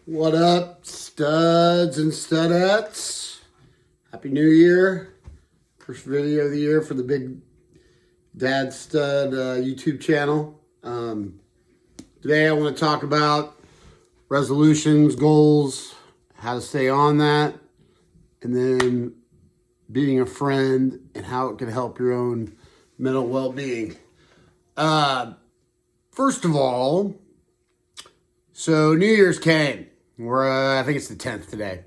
What up, studs and studettes? Happy New Year. First video of the year for the Big Dad Stud YouTube channel. Today I want to talk about resolutions, goals, how to stay on that, and then being a friend and how it can help your own mental well-being. First of all, so New Year's came. I think it's the 10th today.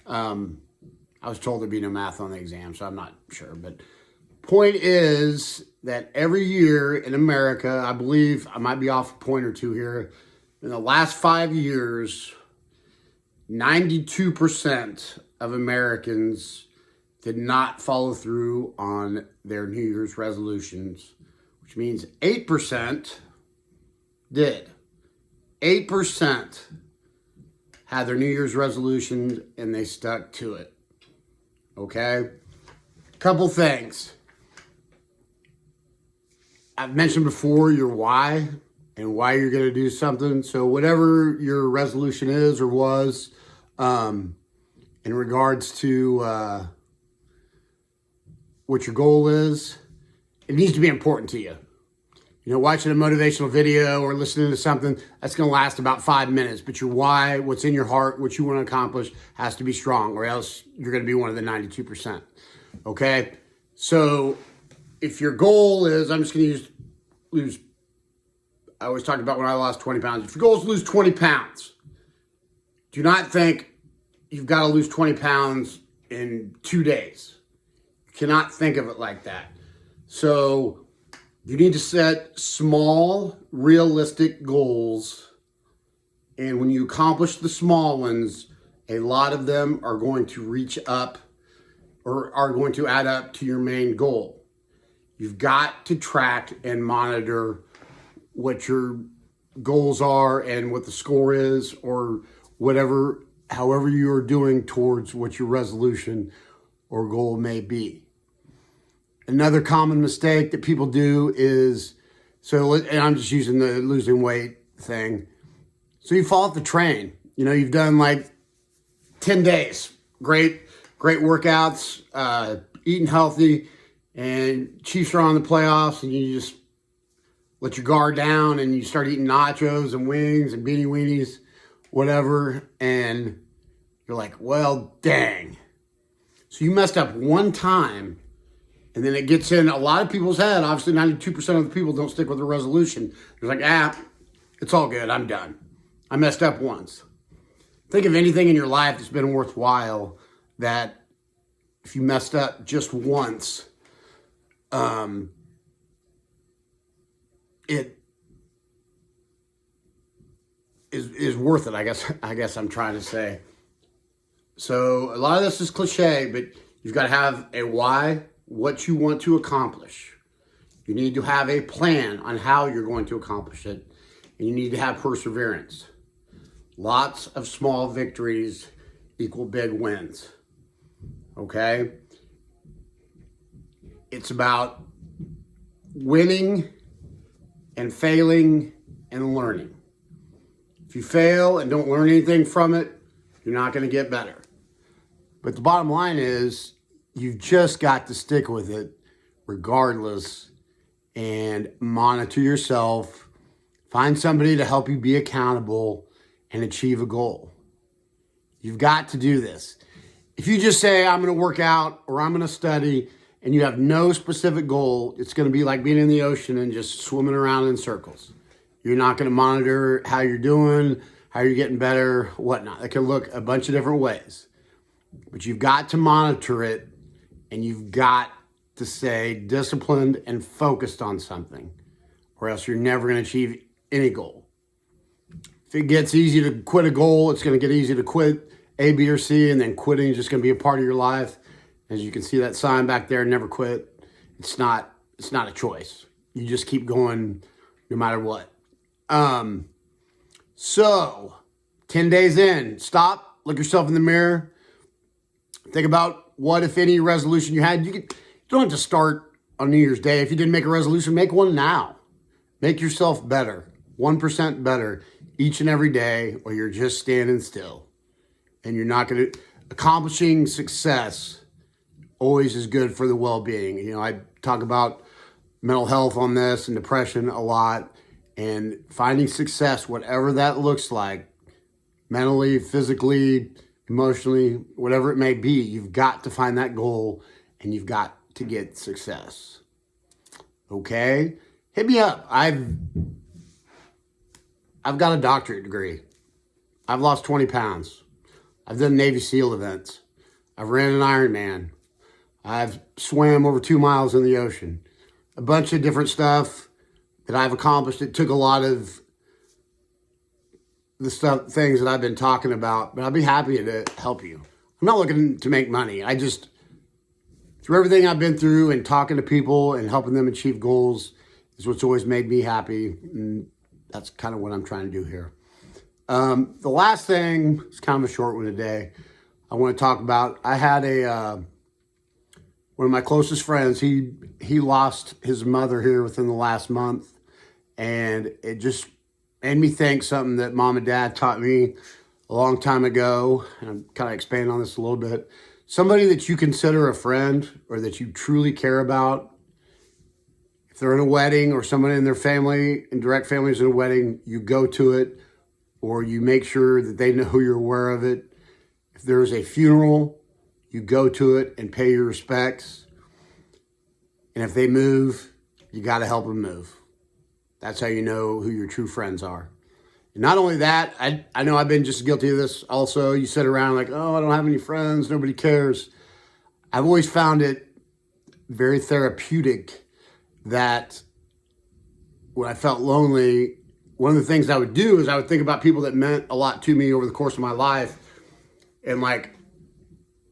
I was told there'd be no math on the exam, so I'm not sure. But point is that every year in America, I believe, I might be off a point or two here, in the last 5 years, 92% of Americans did not follow through on their New Year's resolutions, which means 8% did. 8% had their New Year's resolutions and they stuck to it. Okay? Couple things. I've mentioned before your why and why you're going to do something. So whatever your resolution is or was, in regards to what your goal is, it needs to be important to you. You know, watching a motivational video or listening to something, that's going to last about 5 minutes. But your why, what's in your heart, what you want to accomplish has to be strong, or else you're going to be one of the 92%. Okay? So if your goal is, I'm just going to lose, I always talk about when I lost 20 pounds. If your goal is to lose 20 pounds, do not think you've got to lose 20 pounds in 2 days. You cannot think of it like that. So you need to set small, realistic goals. And when you accomplish the small ones, a lot of them are going to reach up or are going to add up to your main goal. You've got to track and monitor what your goals are and what the score is, or whatever, however you are doing towards what your resolution or goal may be. Another common mistake that people do is, and I'm just using the losing weight thing. So you fall off the train. You know, you've done like 10 days, great workouts, eating healthy, and Chiefs are on the playoffs, and you just let your guard down and you start eating nachos and wings and beanie weenies, whatever, and you're like, well, dang. So you messed up one time. And then it gets in a lot of people's head. Obviously, 92% of the people don't stick with the resolution. They're like, it's all good. I'm done. I messed up once. Think of anything in your life that's been worthwhile that if you messed up just once, it is worth it, I guess I'm trying to say. So a lot of this is cliche, but you've got to have a why, what you want to accomplish. You need to have a plan on how you're going to accomplish it, and you need to have perseverance. Lots of small victories equal big wins. Okay? It's about winning and failing and learning. If you fail and don't learn anything from it, you're not going to get better. But the bottom line is, you've just got to stick with it regardless and monitor yourself. Find somebody to help you be accountable and achieve a goal. You've got to do this. If you just say, I'm going to work out or I'm going to study, and you have no specific goal, it's going to be like being in the ocean and just swimming around in circles. You're not going to monitor how you're doing, how you're getting better, whatnot. It can look a bunch of different ways. But you've got to monitor it. And you've got to stay disciplined and focused on something, or else you're never going to achieve any goal. If it gets easy to quit a goal, it's going to get easy to quit A, B, or C, and then quitting is just going to be a part of your life. As you can see that sign back there, never quit. It's not a choice. You just keep going no matter what. So 10 days in, stop, look yourself in the mirror, think about what, if any, resolution you had. You don't have to start on New Year's Day. If you didn't make a resolution, make one now. Make yourself better, 1% better each and every day, or you're just standing still. And you're not going to, accomplishing success always is good for the well-being. You know, I talk about mental health on this and depression a lot, and finding success, whatever that looks like, mentally, physically, emotionally, whatever it may be, you've got to find that goal and you've got to get success. Okay? Hit me up. I've got a doctorate degree. I've lost 20 pounds. I've done Navy SEAL events. I've ran an Ironman. I've swam over 2 miles in the ocean. A bunch of different stuff that I've accomplished. It took a lot of the things that I've been talking about, but I'll be happy to help you. I'm not looking to make money. I just, through everything I've been through and talking to people and helping them achieve goals is what's always made me happy. And that's kind of what I'm trying to do here. The last thing, it's kind of a short one today, I want to talk about. I had one of my closest friends, he lost his mother here within the last month, and it just made me think something that mom and dad taught me a long time ago, and I'm kind of expanding on this a little bit. Somebody that you consider a friend or that you truly care about, if they're in a wedding or someone in their family, in direct family is in a wedding, you go to it, or you make sure that they know you're aware of it. If there's a funeral, you go to it and pay your respects. And if they move, you got to help them move. That's how you know who your true friends are. And not only that, I know I've been just guilty of this also. You sit around like, oh, I don't have any friends. Nobody cares. I've always found it very therapeutic that when I felt lonely, one of the things I would do is I would think about people that meant a lot to me over the course of my life. And like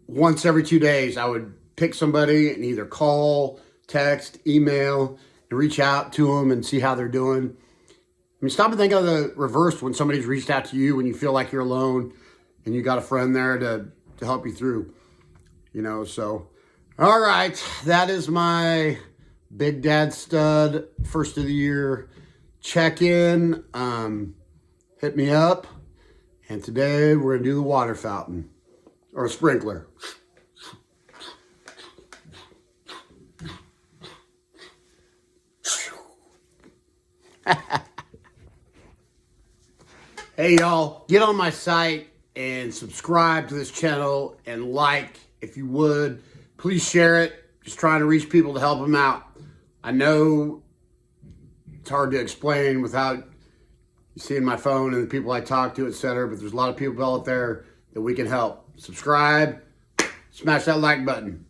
once every 2 days, I would pick somebody and either call, text, email, and reach out to them and see how they're doing. I mean, stop and think of the reverse when somebody's reached out to you when you feel like you're alone and you got a friend there to help you through, you know. So, all right, that is my Big Dad Stud first of the year check-in. Hit me up. And today we're going to do the water fountain or a sprinkler. Hey y'all, get on my site and subscribe to this channel and like if you would. Please share it. Just trying to reach people to help them out. I know it's hard to explain without you seeing my phone and the people I talk to, etc. But there's a lot of people out there that we can help. Subscribe, smash that like button.